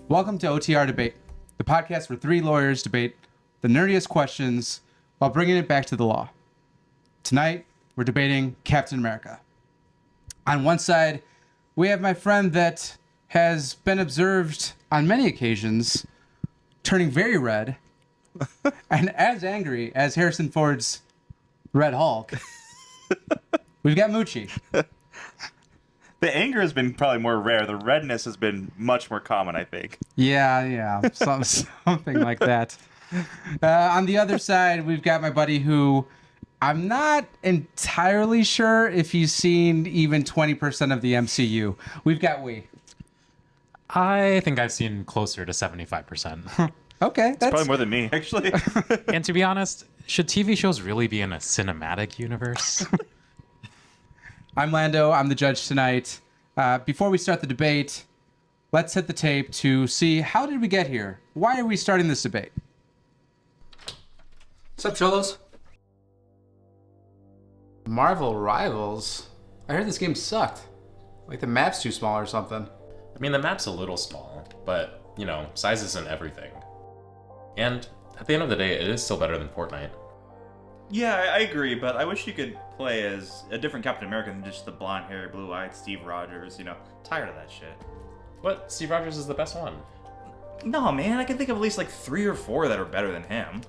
Welcome to OTR Debate, the podcast where three lawyers debate the nerdiest questions while bringing it back to the law. Tonight, we're debating Captain America. On one side, we have my friend that has been observed on many occasions turning very red and as angry as Harrison Ford's Red Hulk. We've got Mucci. The anger has been probably more rare. The redness has been much more common, I think. Yeah, something like that. On the other side, we've got my buddy who I'm not entirely sure if he's seen even 20% of the MCU. We've got I think I've seen closer to 75%. Okay, That's probably more than me, actually. And to be honest, should TV shows really be in a cinematic universe? I'm Lando. I'm the judge tonight. Before we start the debate, let's hit the tape to see how did we get here? Why are we starting this debate? What's up, Cholos? Marvel Rivals? I heard this game sucked. Like the map's too small or something. I mean, the map's a little small, but, size isn't everything. And at the end of the day, it is still better than Fortnite. Yeah, I agree, but I wish you could play as a different Captain America than just the blonde-haired, blue-eyed Steve Rogers, Tired of that shit. What? Steve Rogers is the best one. No, man, I can think of at least like 3 or 4 that are better than him.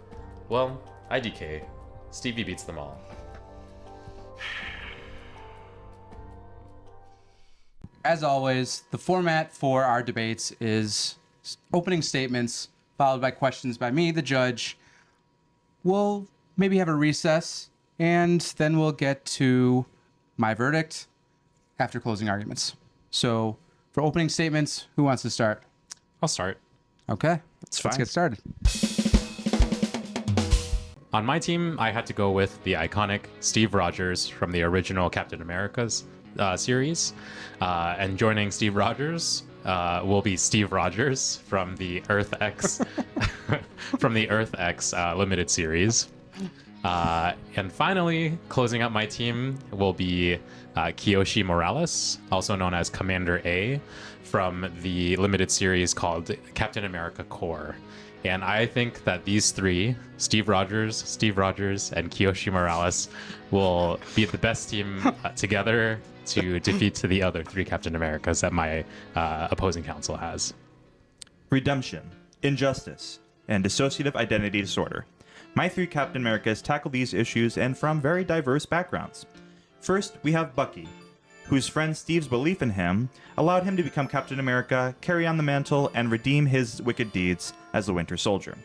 Well, IDK. Stevie beats them all. As always, the format for our debates is opening statements, followed by questions by me, the judge. We'll maybe have a recess, and then we'll get to my verdict after closing arguments. So, for opening statements, who wants to start? I'll start. Okay, let's get started. On my team, I had to go with the iconic Steve Rogers from the original Captain America's series. And joining Steve Rogers will be Steve Rogers from the Earth X limited series. And finally, closing out my team will be Kiyoshi Morales, also known as Commander A, from the limited series called Captain America Corps. And I think that these three, Steve Rogers, and Kiyoshi Morales, will be the best team together to defeat the other 3 Captain Americas that my opposing counsel has. Redemption, injustice, and dissociative identity disorder. My 3 Captain Americas tackle these issues and from very diverse backgrounds. First, we have Bucky, whose friend Steve's belief in him allowed him to become Captain America, carry on the mantle, and redeem his wicked deeds as the Winter Soldier.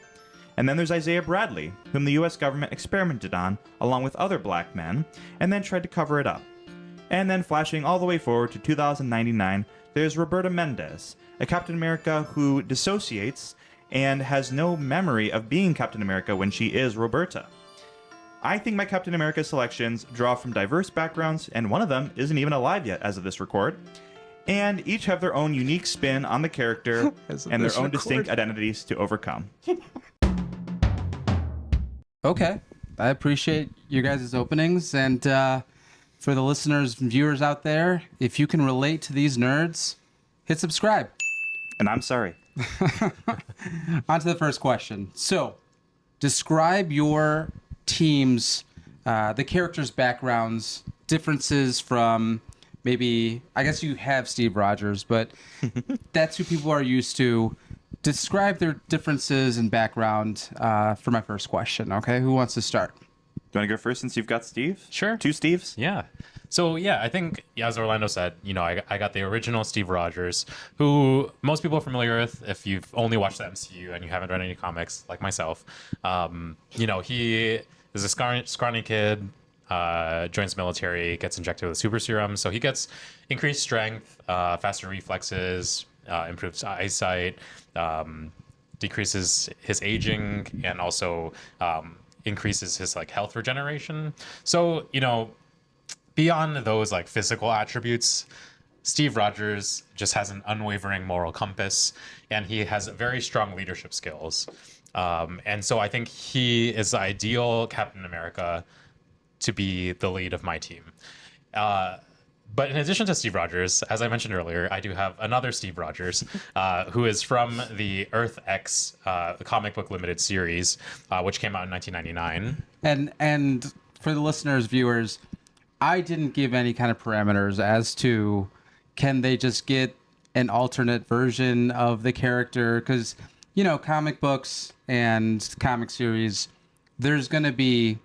And then there's Isaiah Bradley, whom the US government experimented on, along with other black men, and then tried to cover it up. And then flashing all the way forward to 2099, there's Roberta Mendez, a Captain America who dissociates and has no memory of being Captain America when she is Roberta. I think my Captain America selections draw from diverse backgrounds, and one of them isn't even alive yet as of this record, and each have their own unique spin on the character and their own distinct identities to overcome. Okay, I appreciate you guys' openings, and for the listeners and viewers out there, if you can relate to these nerds, hit subscribe. And I'm sorry. On to the first question. So, describe your team's, the characters' backgrounds, differences from maybe, I guess you have Steve Rogers, but that's who people are used to. Describe their differences in background for my first question, okay? Who wants to start? Do you want to go first since you've got Steve? Sure. 2 Steves? Yeah. So, I think, as Orlando said, I got the original Steve Rogers, who most people are familiar with if you've only watched the MCU and you haven't read any comics, like myself. He is a scrawny kid, joins the military, gets injected with a super serum. So he gets increased strength, faster reflexes, improves eyesight, decreases his aging, and also increases his health regeneration. So, beyond those physical attributes, Steve Rogers just has an unwavering moral compass, and he has very strong leadership skills. And so I think he is the ideal Captain America to be the lead of my team. But in addition to Steve Rogers, as I mentioned earlier, I do have another Steve Rogers, who is from the Earth X comic book limited series, which came out in 1999. And for the listeners, viewers, I didn't give any kind of parameters as to can they just get an alternate version of the character, because comic books and comic series, there's going to be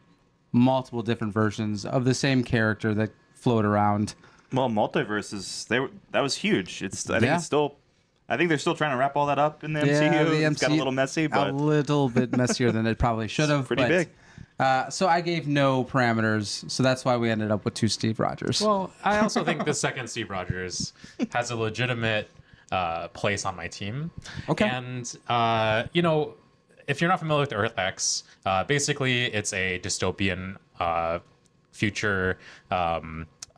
multiple different versions of the same character that float around. Well, multiverses, that was huge. I think they're still trying to wrap all that up in the MCU. It's got a little messy, but a little bit messier than it probably should have. Pretty big. So I gave no parameters, so that's why we ended up with 2 Steve Rogers. Well, I also think the second Steve Rogers has a legitimate place on my team. Okay. And, if you're not familiar with Earth X, basically it's a dystopian future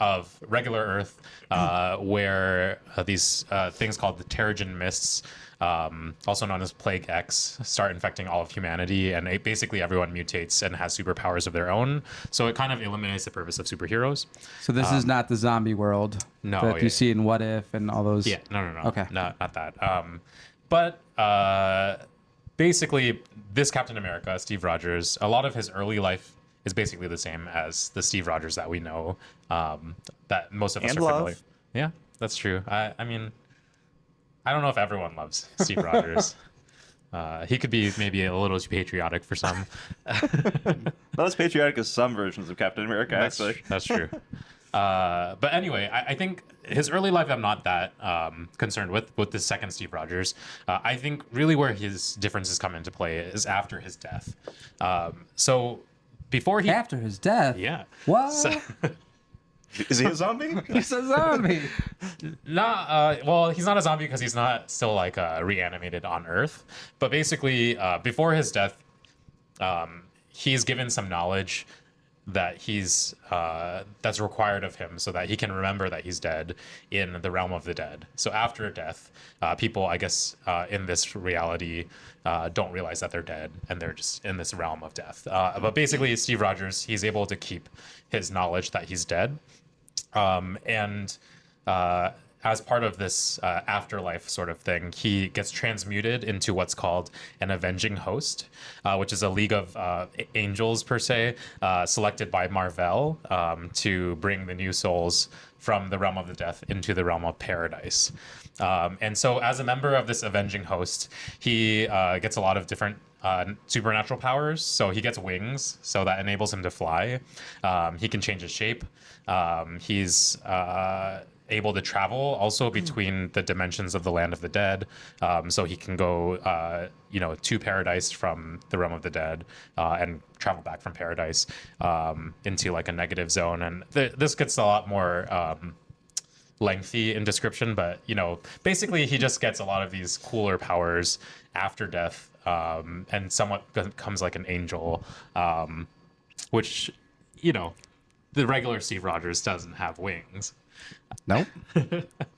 of regular Earth, where these things called the Terrigen Mists, also known as Plague X, start infecting all of humanity, and basically everyone mutates and has superpowers of their own. So it kind of eliminates the purpose of superheroes. So this is not the zombie world that you see in What If and all those. Yeah, no. Okay. Not that. But basically, this Captain America, Steve Rogers, a lot of his early life is basically the same as the Steve Rogers that we know, that most of us are familiar. Yeah, that's true. I mean, I don't know if everyone loves Steve Rogers. He could be maybe a little too patriotic for some. Not as patriotic as some versions of Captain America, actually. That's true. But anyway, I think his early life I'm not that concerned with the second Steve Rogers. I think really where his differences come into play is after his death. So before he... After his death? Yeah. What? So, Is he a zombie? He's a zombie. Well, he's not a zombie because he's not still like reanimated on Earth. But basically, before his death, he's given some knowledge that that's required of him so that he can remember that he's dead in the realm of the dead. So after death, people, I guess, in this reality don't realize that they're dead and they're just in this realm of death. But basically, Steve Rogers, he's able to keep his knowledge that he's dead. As part of this afterlife sort of thing, he gets transmuted into what's called an avenging host, which is a league of angels, per se, selected by Marvel to bring the new souls from the realm of the death into the realm of paradise. And so as a member of this avenging host, he gets a lot of different supernatural powers. So he gets wings, so that enables him to fly. He can change his shape. He's able to travel also between the dimensions of the land of the dead. So he can go, to paradise from the realm of the dead and travel back from paradise into like a negative zone. And this gets a lot more lengthy in description, but basically he just gets a lot of these cooler powers after death, and somewhat becomes like an angel, which the regular Steve Rogers doesn't have wings. Nope.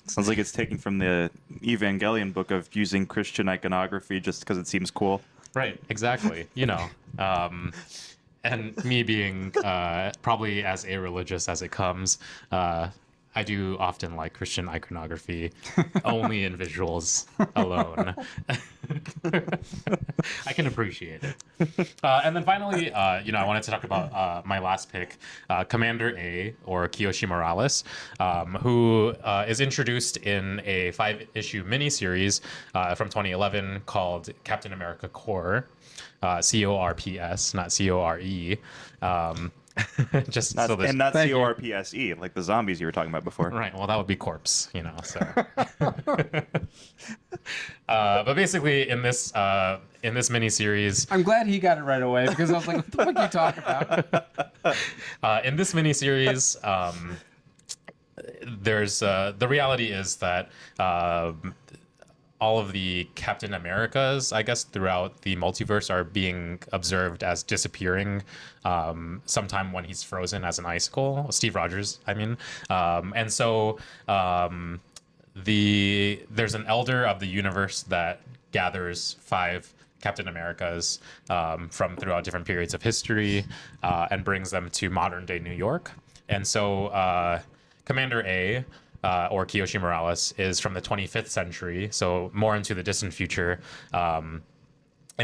Sounds like it's taken from the Evangelion book of using Christian iconography just because it seems cool. Right, exactly. And me being probably as irreligious as it comes, I do often like Christian iconography only in visuals alone. I can appreciate it. And then finally, I wanted to talk about my last pick, Commander A, or Kiyoshi Morales, who is introduced in a 5-issue miniseries from 2011 called Captain America Corps, CORPS, not CORE. Just not, so this, and not CORPSE, like the zombies you were talking about before. Right. Well, that would be corpse, So, but basically, in this miniseries, I'm glad he got it right away because I was like, "What the fuck are you talking about?" In this miniseries, there's the reality is that all of the Captain Americas, I guess, throughout the multiverse are being observed as disappearing sometime when he's frozen as an icicle. Steve Rogers, I mean. And so there's an elder of the universe that gathers 5 Captain Americas from throughout different periods of history and brings them to modern day New York. And so Commander A, or Kiyoshi Morales, is from the 25th century, so more into the distant future. And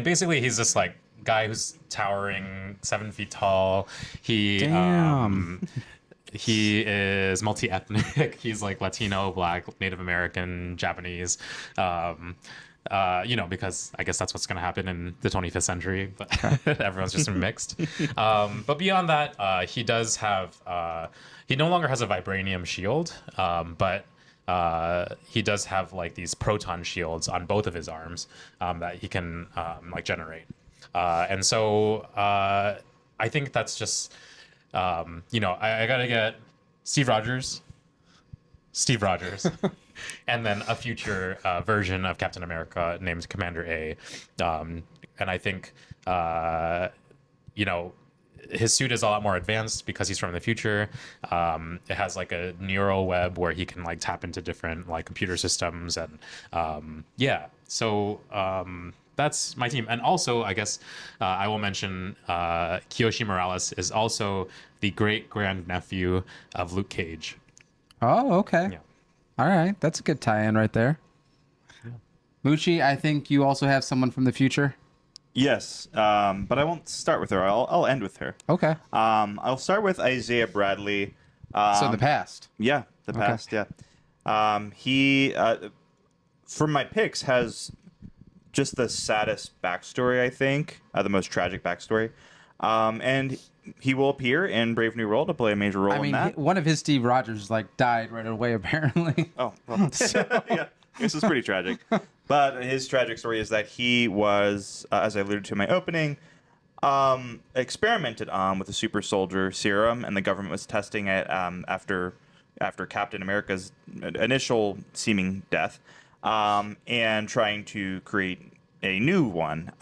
basically, he's this like guy who's towering 7 feet tall. He is multi-ethnic. He's like Latino, Black, Native American, Japanese. Because I guess that's what's going to happen in the 25th century, but everyone's just mixed. But beyond that, he does have, he no longer has a vibranium shield, but he does have like these proton shields on both of his arms that he can generate. And so I think that's just, I got to get Steve Rogers, and then a future version of Captain America named Commander A. And I think, his suit is a lot more advanced because he's from the future. It has like a neural web where he can like tap into different like computer systems. And so that's my team. And also, I guess I will mention Kiyoshi Morales is also the great grandnephew of Luke Cage. Oh, okay. Yeah. All right. That's a good tie-in right there. Mucci, I think you also have someone from the future. Yes, but I won't start with her. I'll end with her. Okay. I'll start with Isaiah Bradley. So the past. Yeah, the past. Yeah. He, from my picks, has just the saddest backstory. I think the most tragic backstory, and he will appear in Brave New World to play a major role in that. One of his Steve Rogers like died right away apparently. Oh, well, yeah, this is pretty tragic. But his tragic story is that he was, as I alluded to in my opening, experimented on with a super soldier serum, and the government was testing it after Captain America's initial seeming death, and trying to create a new one.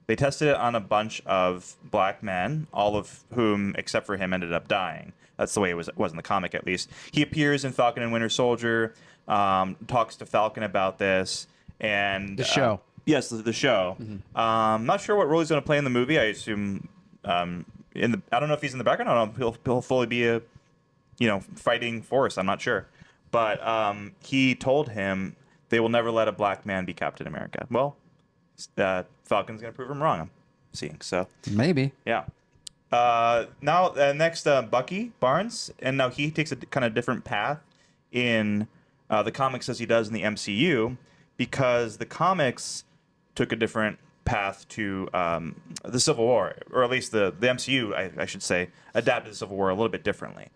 They tested it on a bunch of black men, all of whom, except for him, ended up dying. That's the way it was in the comic, at least. He appears in Falcon and Winter Soldier, talks to Falcon about this, and The show. Yes, the show. Mm-hmm. Not sure what role he's going to play in the movie. I assume I don't know if he's in the background. I don't know if he'll fully be a fighting force. I'm not sure, but he told him they will never let a black man be Captain America. Well, Falcon's going to prove him wrong. I'm seeing so Maybe. yeah. Now next, Bucky Barnes, and now he takes a kind of different path in the comics as he does in the MCU, because the comics took a different path to the Civil War, or at least the MCU, I should say, adapted the Civil War a little bit differently.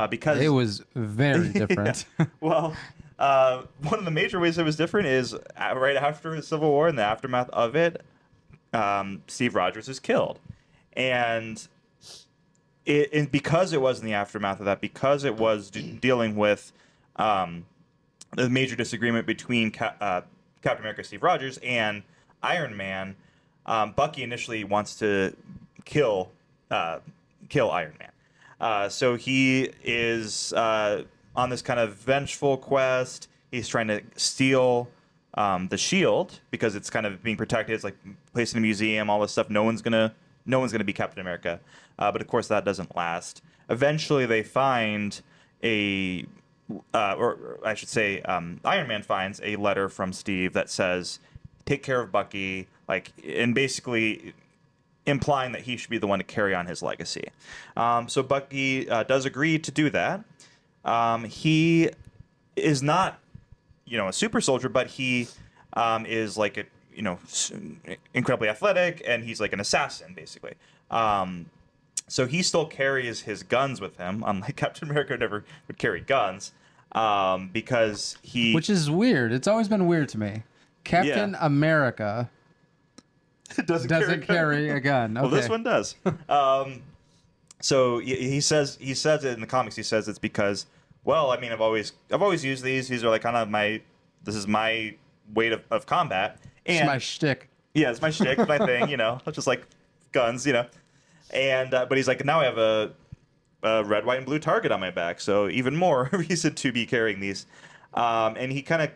Because it was very different. Well, one of the major ways it was different is right after the Civil War, in the aftermath of it, Steve Rogers is killed. And because it was in the aftermath of that, because it was dealing with the major disagreement between Captain America, Steve Rogers, and Iron Man, Bucky initially wants to kill Iron Man. So he is on this kind of vengeful quest. He's trying to steal the shield because it's kind of being protected. It's like placed in a museum, all this stuff. No one's gonna be Captain America. But of course that doesn't last. Eventually they find or I should say, Iron Man finds a letter from Steve that says, "Take care of Bucky," and basically implying that he should be the one to carry on his legacy. So Bucky does agree to do that. He is not, a super soldier, but he is like incredibly athletic, and he's like an assassin, basically. So he still carries his guns with him, unlike Captain America never would carry guns, because he... Which is weird. It's always been weird to me. Captain America doesn't carry a gun. Okay. Well, this one does. So he says it in the comics. He says it's because, well, I mean, I've always used these. These are like kind of this is my way of combat. And, it's my shtick. Yeah, it's my shtick, my thing. Just like guns. And but he's like, now I have a red, white, and blue target on my back, so even more reason to be carrying these. And he kind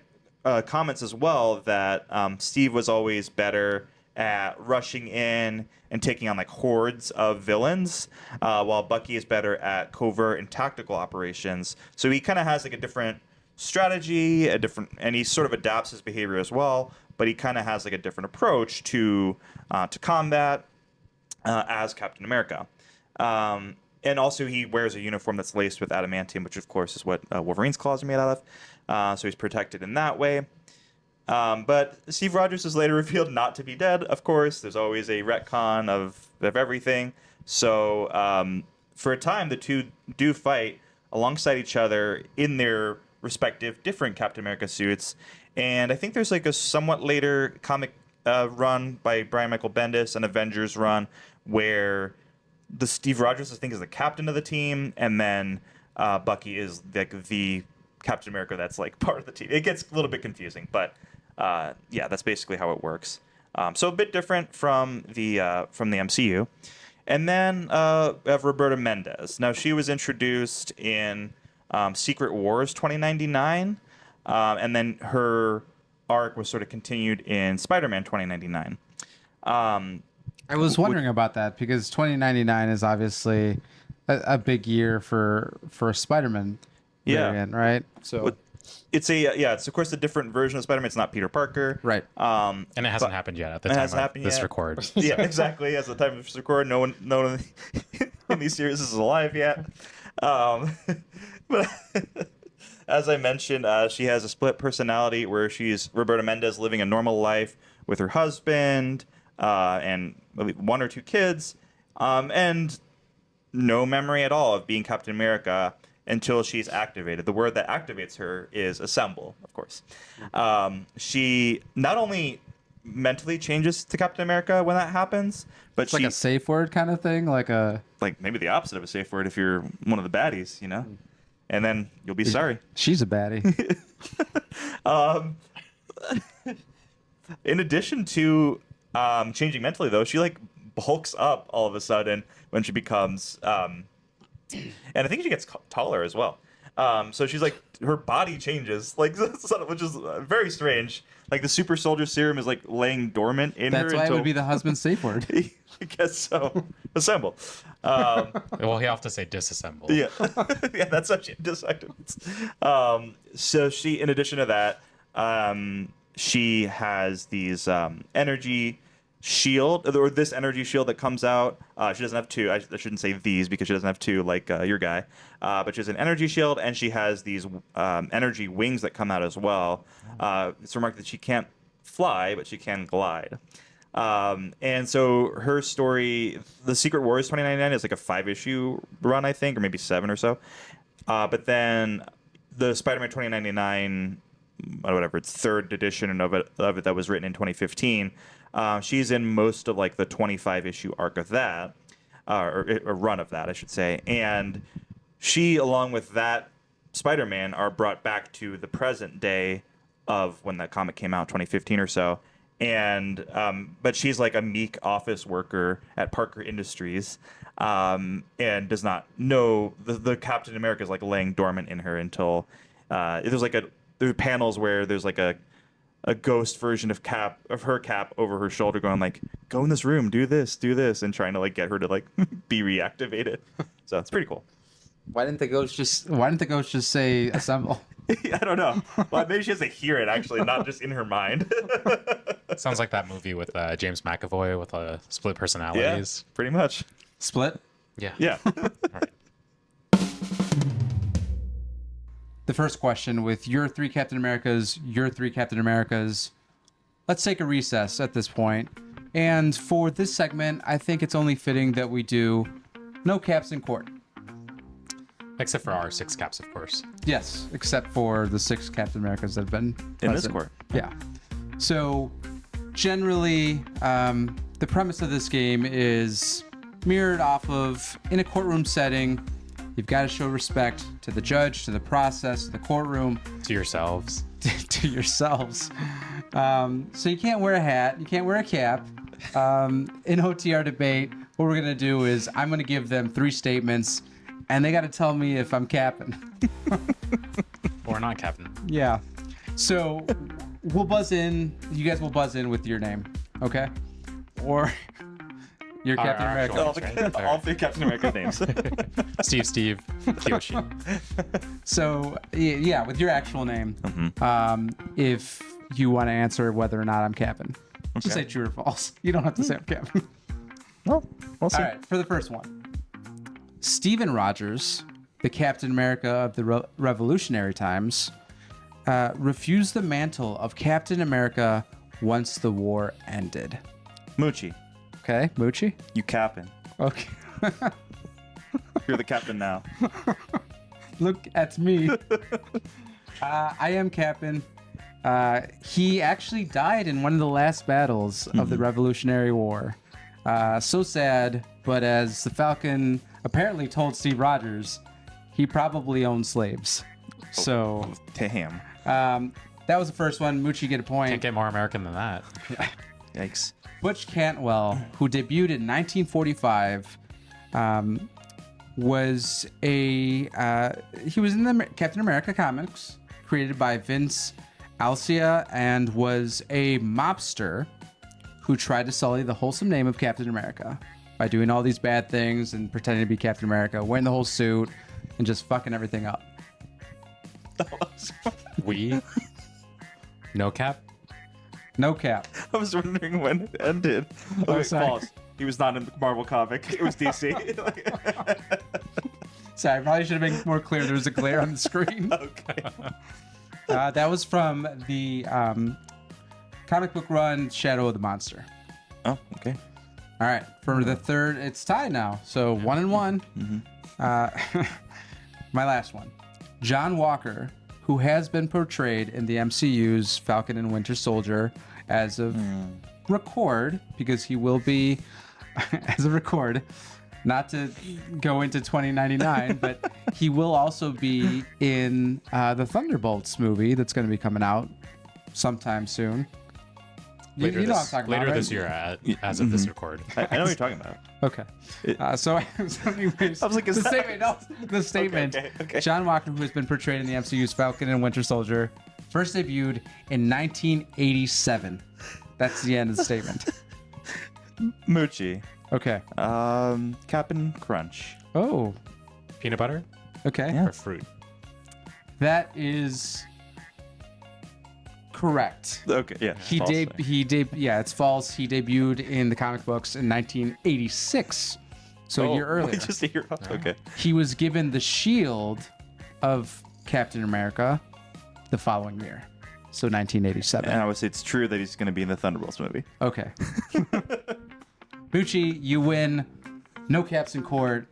of comments as well that Steve was always better at rushing in and taking on like hordes of villains, while Bucky is better at covert and tactical operations. So he kind of has like a different strategy, and he sort of adapts his behavior as well. But he kind of has like a different approach to combat as Captain America. And also he wears a uniform that's laced with adamantium, which of course is what Wolverine's claws are made out of. So he's protected in that way. But Steve Rogers is later revealed not to be dead, of course. There's always a retcon of everything. So for a time, the two do fight alongside each other in their respective different Captain America suits. And I think there's like a somewhat later comic run by Brian Michael Bendis, an Avengers run, where the Steve Rogers, I think, is the captain of the team, and then Bucky is like the Captain America that's like part of the team. It gets a little bit confusing, but yeah, that's basically how it works. So a bit different from the MCU. And then we have Roberta Mendez. Now she was introduced in Secret Wars 2099, and then her arc was sort of continued in Spider-Man 2099. I was wondering about that because 2099 is obviously a big year for a Spider-Man variant, right? So it's it's of course a different version of Spider-Man. It's not Peter Parker, right? And it hasn't happened yet at the time of this record. Yeah, exactly. As the time of this record, no one in these series is alive yet. But as I mentioned, she has a split personality where she's Roberta Mendez living a normal life with her husband and one or two kids, and no memory at all of being Captain America until she's activated. The word that activates her is assemble, of course. She not only mentally changes to Captain America when that happens, but It's like a safe word kind of thing, like maybe the opposite of a safe word if you're one of the baddies, you know? And then you'll be sorry. She's a baddie. In addition to changing mentally, though, she like bulks up all of a sudden when she becomes, and I think she gets taller as well. So she's like, her body changes, like, which is very strange. Like the super soldier serum is like laying dormant in her. That's why it would be the husband's safe word. I guess so. Assemble. Well, you have to say disassemble. Yeah, yeah, that's actually so she, in addition to that, she has these energy shield, or this energy shield that comes out. She doesn't have two. I shouldn't say these because she doesn't have two like your guy. But she has an energy shield, and she has these energy wings that come out as well. It's remarked that she can't fly, but she can glide. And so her story, The Secret Wars 2099, is like a 5-issue run, I think, or maybe 7 or so. But then the Spider-Man 2099, whatever, it's 3rd edition of it that was written in 2015. She's in most of like the 25-issue arc of that, or a run of that, I should say. And she, along with that Spider-Man, are brought back to the present day of when that comic came out, 2015 or so. And but she's like a meek office worker at Parker Industries, and does not know the Captain America is like laying dormant in her until there are panels where there's like a ghost version of her Cap over her shoulder going like, go in this room, do this, and trying to like get her to like be reactivated. So it's pretty cool. Why didn't the ghost just say assemble? I don't know. Well, maybe she has to hear it actually, not just in her mind. Sounds like that movie with James McAvoy with split personalities. Yeah, pretty much. Split? Yeah. Yeah. All right. The first question with your 3 Captain Americas, let's take a recess at this point. And for this segment, I think it's only fitting that we do no caps in court. Except for our 6 caps, of course. Yes, except for the 6 Captain Americas that have been In this present. court. Yeah. So generally, the premise of this game is mirrored off of, in a courtroom setting, you've got to show respect to the judge, to the process, to the courtroom. To yourselves. To yourselves. So you can't wear a hat. You can't wear a cap. In OTR debate, what we're going to do is I'm going to give them 3 statements, and they got to tell me if I'm capping. Or not captain. Yeah. So we'll buzz in. You guys will buzz in with your name. Okay? or your Captain our America. actual- All three Captain America names. Steve, Kiyoshi. So yeah, with your actual name, Mm-hmm. if you want to answer whether or not I'm capping, just say true or false. You don't have to say I'm capping. Well, we'll see. All right, for the first one, Stephen Rogers, the Captain America of the Revolutionary times, refused the mantle of Captain America once the war ended. Mucci, Okay, Mucci. you capping. Okay, You're the captain now. look at me. I am Captain. He actually died in one of the last battles of the Revolutionary War. So sad, but as the Falcon apparently told Steve Rogers, he probably owned slaves. So Damn. that was the first one. Mucci get a point. Can't get more American than that. Yikes. Butch Cantwell, who debuted in 1945, was he was in the Captain America comics, created by Vince Alcia, and was a mobster who tried to sully the wholesome name of Captain America by doing all these bad things and pretending to be Captain America, wearing the whole suit, and just fucking everything up. No cap. No cap. I was wondering when it ended. Okay, sorry. false. He was not in the Marvel comic. It was DC. Sorry, I probably should have made it more clear. There was a glare on the screen. Okay. That was from the comic book run Shadow of the Monster. Oh, okay. All right, for the third, it's tied now. So 1-1. My last one. John Walker, who has been portrayed in the MCU's Falcon and Winter Soldier as of record, because he will be, as of record, not to go into 2099, but he will also be in the Thunderbolts movie that's going to be coming out sometime soon. Later you know what I'm talking about, later right? this year, as of this record. I know what you're talking about. Okay. So anyways, I was like, is the that- statement. No, the statement. Okay. John Walker, who has been portrayed in the MCU's Falcon and Winter Soldier, first debuted in 1987. That's the end of the statement. Mucci. Okay. Captain Crunch. Oh. Peanut butter Okay. Yeah. or fruit? That is correct. Okay, yeah. false. Yeah, it's false. He debuted in the comic books in 1986. So a year earlier. Just a year off. Okay. He was given the shield of Captain America the following year. So 1987. And obviously, it's true that he's going to be in the Thunderbolts movie. Okay. Bucci, you win. No caps in court.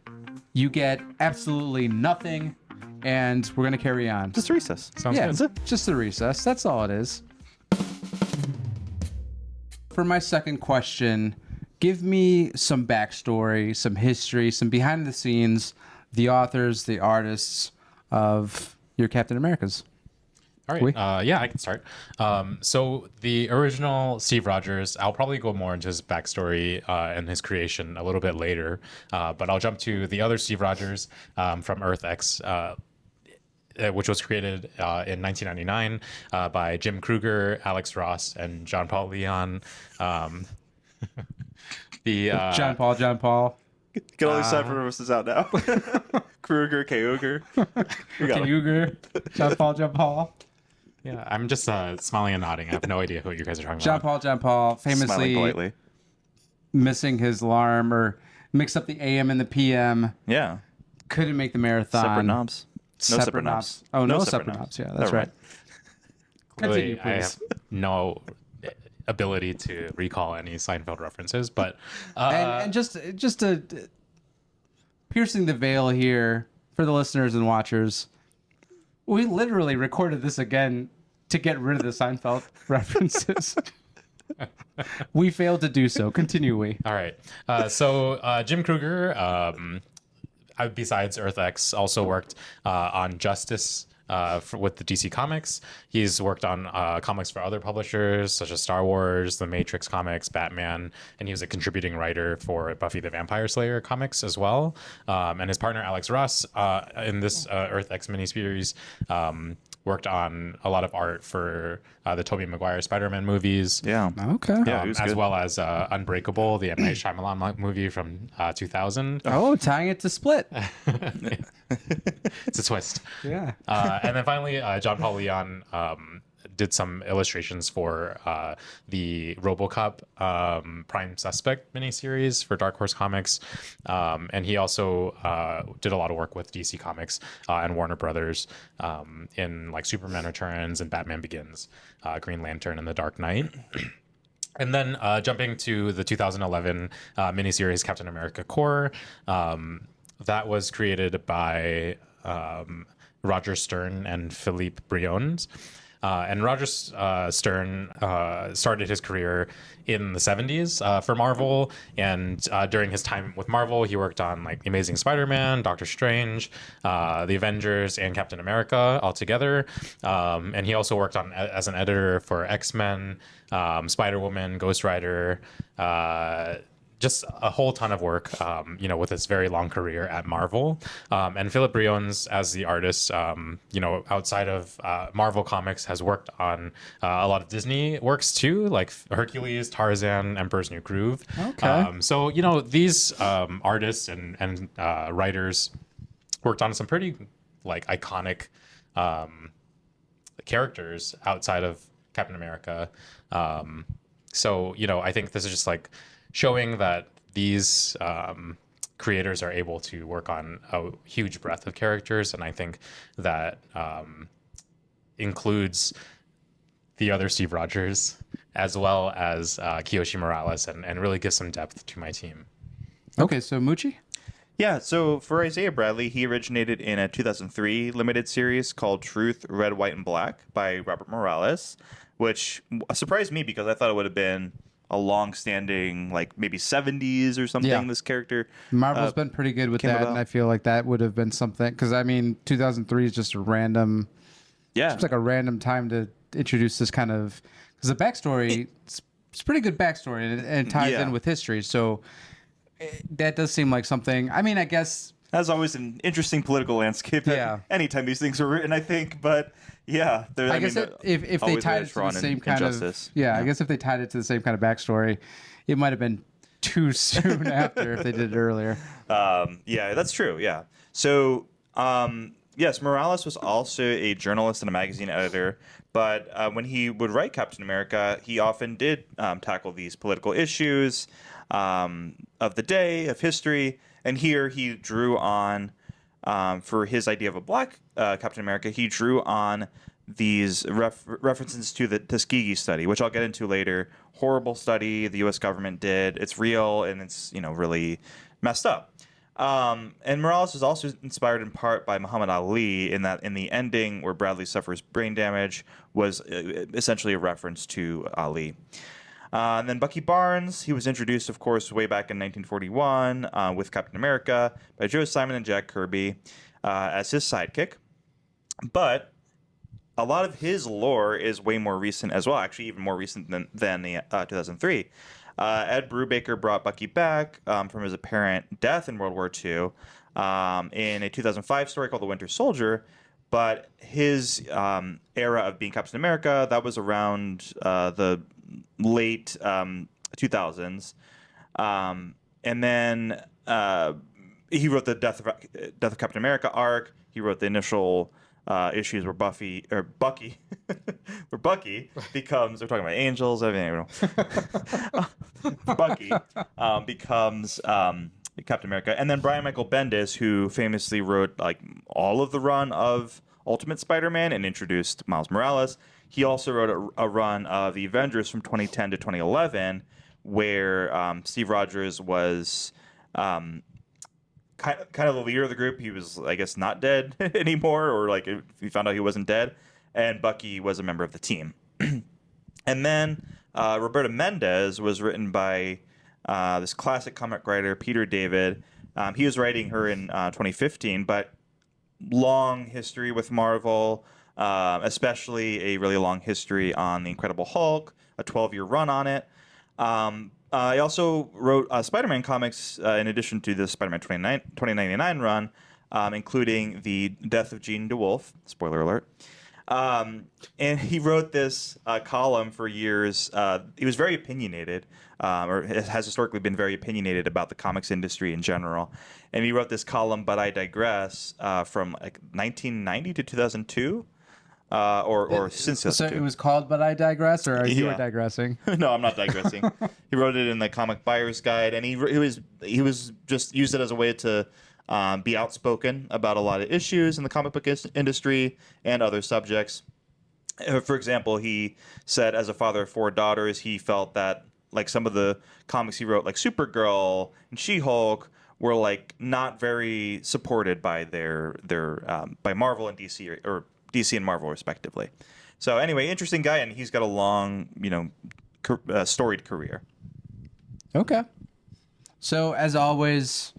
You get absolutely nothing. And we're going to carry on. Just a recess. Sounds yeah, good. just a recess. That's all it is. For my second question, give me some backstory, some history, some behind the scenes, the authors, the artists of your Captain Americas. All right. Yeah, I can start. So the original Steve Rogers, I'll probably go more into his backstory and his creation a little bit later. But I'll jump to the other Steve Rogers from Earth X, which was created in 1999 by Jim Kruger, Alex Ross, and John Paul Leon. John Paul. Get all these cypher references out now. Kruger, Kyogre. We got 'em. Uger, John Paul. Yeah, I'm just smiling and nodding. I have no idea who you guys are talking John about. Paul, Smiling famously politely. missing his alarm or mixed up the AM and the PM. Yeah. Couldn't make the marathon. Separate knobs. No separate knobs. Oh, No no separate separate knobs. knobs. Yeah, that's Never right. mind. Continue, Clearly, I please. have no ability to recall any Seinfeld references, but And just to piercing the veil here for the listeners and watchers, we literally recorded this again to get rid of the Seinfeld references. We failed to do so. Continue, we. all right. So Jim Kruger, besides Earth X, also worked on Justice with the DC Comics. He's worked on comics for other publishers such as Star Wars, The Matrix comics, Batman, and he was a contributing writer for Buffy the Vampire Slayer comics as well. And his partner Alex Ross in this Earth X miniseries worked on a lot of art for the Tobey Maguire Spider-Man movies. Yeah. Okay. Yeah, he was As good. well as Unbreakable, the M. Night Shyamalan movie from 2000. Oh, tying it to Split. It's a twist. Yeah. And then finally, John Paul Leon did some illustrations for the RoboCop Prime Suspect miniseries for Dark Horse Comics, and he also did a lot of work with DC Comics and Warner Brothers in like Superman Returns and Batman Begins, Green Lantern, and The Dark Knight. And then jumping to the 2011 miniseries Captain America Corps, that was created by Roger Stern and Philippe Briones. And Roger Stern started his career in the 70s for Marvel. And during his time with Marvel, he worked on like Amazing Spider-Man, Doctor Strange, The Avengers, and Captain America all together. And he also worked on as an editor for X-Men, Spider-Woman, Ghost Rider, just a whole ton of work, with his very long career at Marvel. And Philip Briones, as the artist, outside of Marvel Comics, has worked on a lot of Disney works too, like Hercules, Tarzan, Emperor's New Groove. Okay. So, these artists and writers worked on some pretty like iconic characters outside of Captain America. So, I think this is just like showing that these creators are able to work on a huge breadth of characters. And I think that includes the other Steve Rogers as well as Kiyoshi Morales and really gives some depth to my team. Okay, so Mucci? Yeah, so for Isaiah Bradley, he originated in a 2003 limited series called Truth, Red, White, and Black by Robert Morales, which surprised me because I thought it would have been a long-standing, like maybe 70s or something. Yeah. This character. Marvel's been pretty good with came that, about. and I feel like that would have been something. Because, 2003 is just a random... Yeah. It's like a random time to introduce this kind of... Because the backstory, it's pretty good backstory, and it ties Yeah. in with history. So that does seem like something... I guess... As always, an interesting political landscape. Yeah. Anytime these things are written, I think. But yeah, I guess if they tied it to the same kind of... I guess if they tied it to the same kind of backstory, it might have been too soon after if they did it earlier. Yeah, that's true. Yeah. So, yes, Morales was also a journalist and a magazine editor. But when he would write Captain America, he often did tackle these political issues of the day, of history. And here he drew on, for his idea of a black Captain America, he drew on these references to the Tuskegee study, which I'll get into later. Horrible study the U.S. government did. It's real, and it's really messed up. And Morales was also inspired in part by Muhammad Ali in that in the ending where Bradley suffers brain damage was essentially a reference to Ali. And then Bucky Barnes, he was introduced, of course, way back in 1941 with Captain America by Joe Simon and Jack Kirby as his sidekick. But a lot of his lore is way more recent as well, actually even more recent than the 2003. Ed Brubaker brought Bucky back from his apparent death in World War II in a 2005 story called The Winter Soldier. But his era of being Captain America, that was around the late 2000s. And then he wrote the Death of Captain America arc. He wrote the initial issues where Bucky becomes, we're talking about angels, everything. Bucky becomes Captain America. And then Brian Michael Bendis, who famously wrote like all of the run of Ultimate Spider-Man and introduced Miles Morales. He also wrote a run of the Avengers from 2010 to 2011, where Steve Rogers was kind of the leader of the group. He was, I guess, not dead anymore, or like if he found out he wasn't dead. And Bucky was a member of the team. And then Roberta Mendez was written by this classic comic writer, Peter David. He was writing her in 2015, but long history with Marvel, especially a really long history on The Incredible Hulk, a 12-year run on it. I also wrote Spider-Man comics in addition to the Spider-Man 2099 run, including the death of Jean DeWolf, spoiler alert, And he wrote this column for years. He was very opinionated, or has historically been very opinionated about the comics industry in general. And he wrote this column, But I Digress, from like 1990 to 2002, or since 2002. So it was called "But I Digress," or you were Yeah. digressing? No, I'm not digressing. He wrote it in the Comic Buyer's Guide, and he was just used it as a way to be outspoken about a lot of issues in the comic book industry and other subjects. For example, he said, as a father of 4 daughters, he felt that like some of the comics he wrote, like Supergirl and She-Hulk, were like not very supported by by Marvel and DC, or DC and Marvel respectively. So anyway, interesting guy, and he's got a long, storied career. Okay. So as always,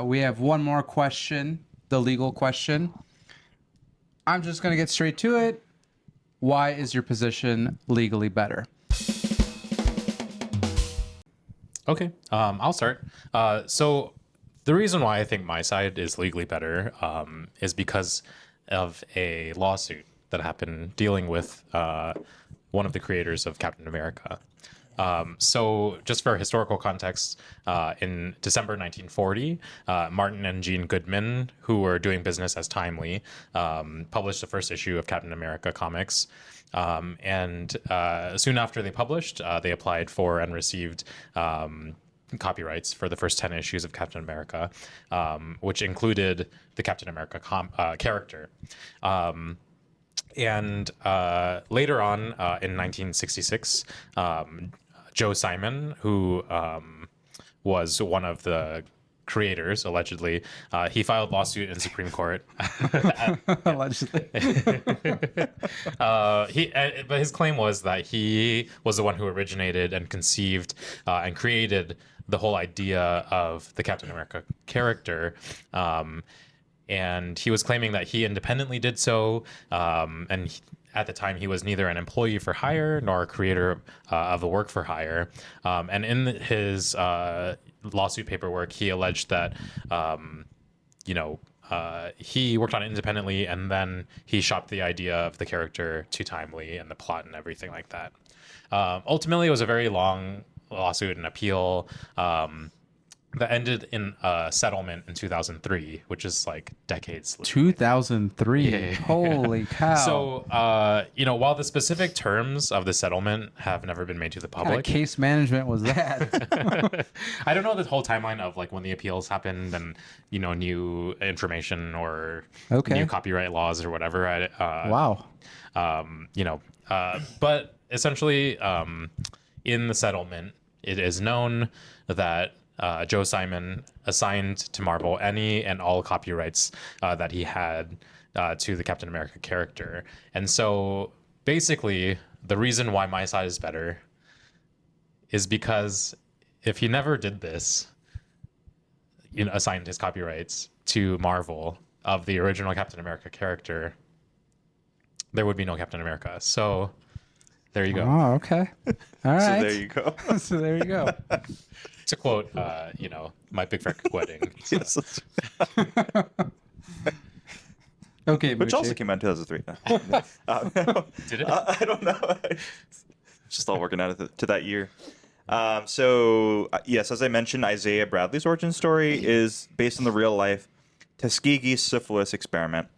we have one more question, the legal question. I'm just going to get straight to it. Why is your position legally better? Okay, I'll start. So the reason why I think my side is legally better is because of a lawsuit that happened dealing with one of the creators of Captain America. So just for historical context, in December 1940, Martin and Gene Goodman, who were doing business as Timely, published the first issue of Captain America comics. And soon after they published, they applied for and received copyrights for the first 10 issues of Captain America, which included the Captain America character. And later on, in 1966, Joe Simon, who was one of the creators, allegedly, he filed lawsuit in Supreme Court. Allegedly. But his claim was that he was the one who originated and conceived and created the whole idea of the Captain America character. And he was claiming that he independently did so, and at the time he was neither an employee for hire nor a creator of the work for hire. And in his lawsuit paperwork, he alleged that he worked on it independently, and then he shopped the idea of the character to Timely and the plot and everything like that. Ultimately, it was a very long lawsuit and appeal that ended in a settlement in 2003, which is like decades later. 2003. Yeah. Holy cow. So, while the specific terms of the settlement have never been made to the what kind of public, case management was that? I don't know the whole timeline of like when the appeals happened and, new information or Okay. new copyright laws or whatever. Wow. But essentially, in the settlement, it is known that Joe Simon assigned to Marvel any and all copyrights that he had to the Captain America character. And so basically, the reason why my side is better is because if he never did this, assigned his copyrights to Marvel of the original Captain America character, there would be no Captain America. So there you go. Oh, okay. All right. So there you go. So there you go. To quote, my Big Fat Wedding. So. Yes. Okay, Which Mucci. also came out in 2003. Did it? I don't know. It's just all working out to that year. Yes, as I mentioned, Isaiah Bradley's origin story is based on the real-life Tuskegee syphilis experiment,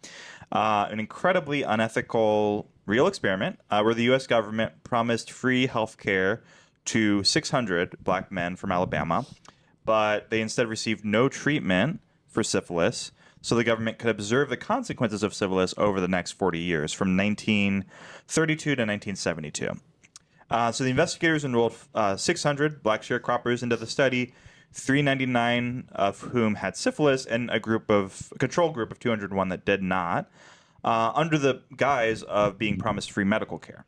an incredibly unethical real experiment where the U.S. government promised free health care to 600 black men from Alabama, but they instead received no treatment for syphilis, so the government could observe the consequences of syphilis over the next 40 years, from 1932 to 1972. So the investigators enrolled 600 black sharecroppers into the study, 399 of whom had syphilis, and a control group of 201 that did not, under the guise of being promised free medical care.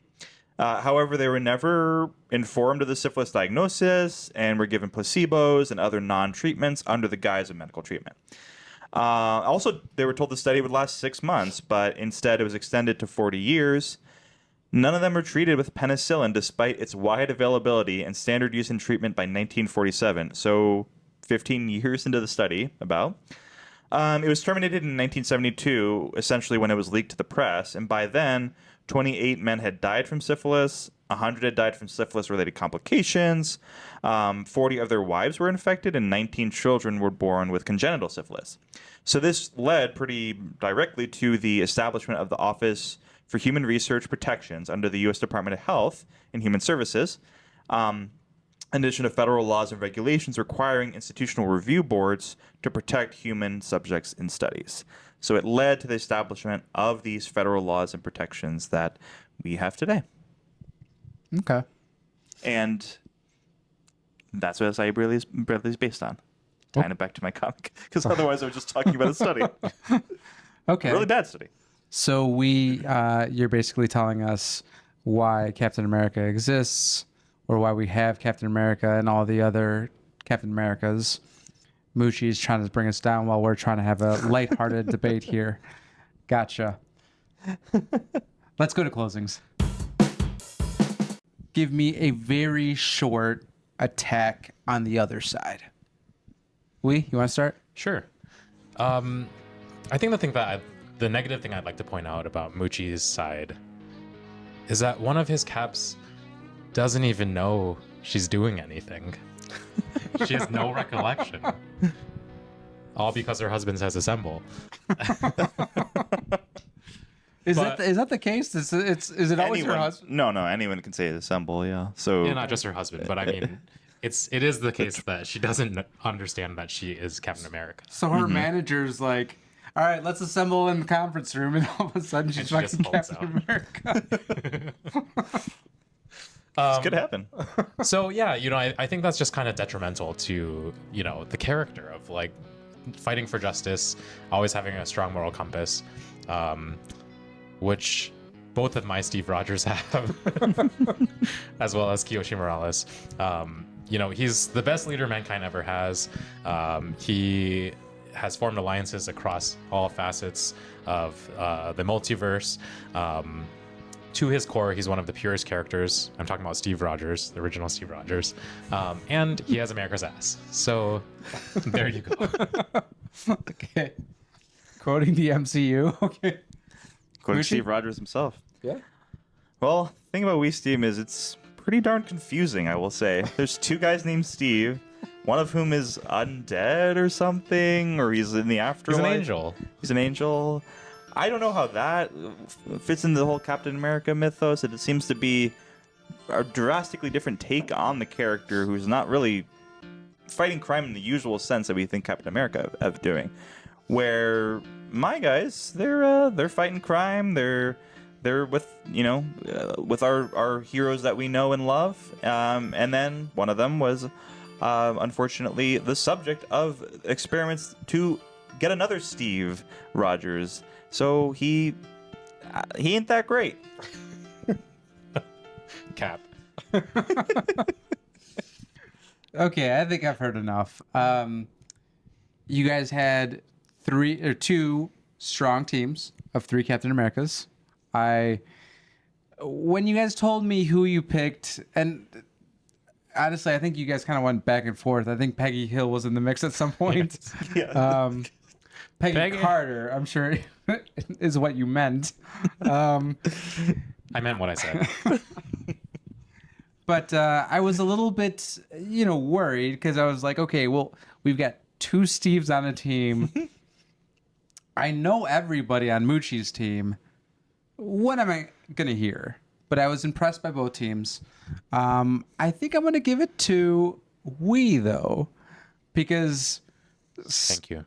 However, they were never informed of the syphilis diagnosis and were given placebos and other non-treatments under the guise of medical treatment. Also, they were told the study would last 6 months, but instead it was extended to 40 years. None of them were treated with penicillin despite its wide availability and standard use in treatment by 1947, so 15 years into the study, about. It was terminated in 1972, essentially when it was leaked to the press, and by then, 28 men had died from syphilis, 100 had died from syphilis-related complications, 40 of their wives were infected, and 19 children were born with congenital syphilis. So this led pretty directly to the establishment of the Office for Human Research Protections under the U.S. Department of Health and Human Services, in addition to federal laws and regulations requiring institutional review boards to protect human subjects in studies. So it led to the establishment of these federal laws and protections that we have today. Okay. And that's what SIA Bradley is based on. Tying it back to my comic, because otherwise I was just talking about a study. Okay. A really bad study. So you're basically telling us why Captain America exists, or why we have Captain America and all the other Captain Americas. Mucci is trying to bring us down while we're trying to have a lighthearted debate here. Gotcha. Let's go to closings. Give me a very short attack on the other side. You want to start? Sure. I think the negative thing I'd like to point out about Mucci's side is that one of his caps doesn't even know she's doing anything. She has no recollection. All because her husband says assemble. Is that the case? Is it always her husband? No, anyone can say assemble, yeah. So Yeah, not just her husband, but I mean, it is the case that she doesn't understand that she is Captain America. So her manager's like, all right, let's assemble in the conference room, and all of a sudden she's she just fucking pulls Captain America. this could happen. So yeah, I think that's just kind of detrimental to, the character of like fighting for justice, always having a strong moral compass, which both of my Steve Rogers have, as well as Kiyoshi Morales. He's the best leader mankind ever has. He has formed alliances across all facets of the multiverse. To his core, he's one of the purest characters. I'm talking about Steve Rogers, the original Steve Rogers. And he has America's ass. So there you go. Okay. Quoting the MCU. Okay. Quoting Mucci? Steve Rogers himself. Yeah. Well, the thing about We Steam is it's pretty darn confusing, I will say. There's two guys named Steve, one of whom is undead or something, or he's in the afterlife. He's an angel. He's an angel. I don't know how that fits into the whole Captain America mythos. It seems to be a drastically different take on the character who's not really fighting crime in the usual sense that we think Captain America of doing. Where my guys, they're fighting crime. They're with with our heroes that we know and love. And then one of them was unfortunately the subject of experiments to get another Steve Rogers. So he ain't that great. Cap. Okay, I think I've heard enough. You guys had two strong teams of 3 Captain Americas. When you guys told me who you picked, and honestly, I think you guys kind of went back and forth. I think Peggy Hill was in the mix at some point. Yeah. Peggy Carter, I'm sure, is what you meant. I meant what I said. But I was a little bit, worried because I was like, okay, well, we've got 2 Steves on a team. I know everybody on Mucci's team. What am I going to hear? But I was impressed by both teams. I think I'm going to give it to though, because... Thank you.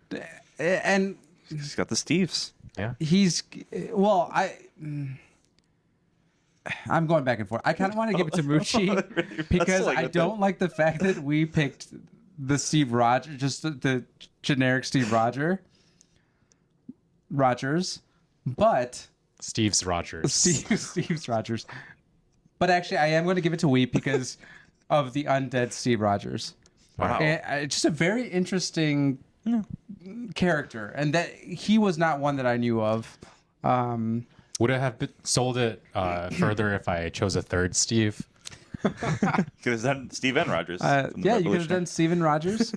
And He's got the Steves. Yeah. I'm going back and forth. I kind of want to give it to Mucci because I don't like the fact that we picked the Steve Rogers, just the generic Steve Rogers, but Steve's Rogers. Steve's Rogers. But actually, I am going to give it to because of the undead Steve Rogers. Wow. And, just a very interesting character, and that he was not one that I knew of. Would it have sold it further if I chose a third Steve? Could have done Steve and Rogers. Yeah, you could have done Steven Rogers.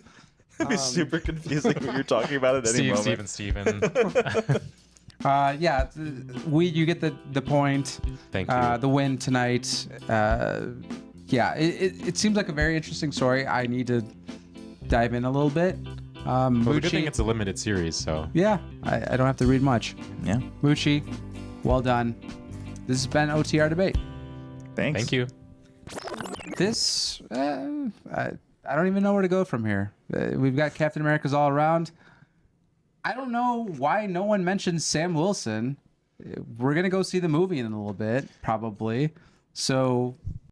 It'd be super confusing what you're talking about at any moment. Steven. Yeah, you get the point. Thank you. The win tonight. Yeah, it seems like a very interesting story. I need to dive in a little bit. Well, the good Mucci, thing it's a limited series, so yeah, I don't have to read much. Yeah. Mucci, well done. This has been OTR Debate. Thanks. thank you. This, I don't even know where to go from here. We've got Captain America's all around. I don't know why no one mentions Sam Wilson. We're going to go see the movie in a little bit, probably. So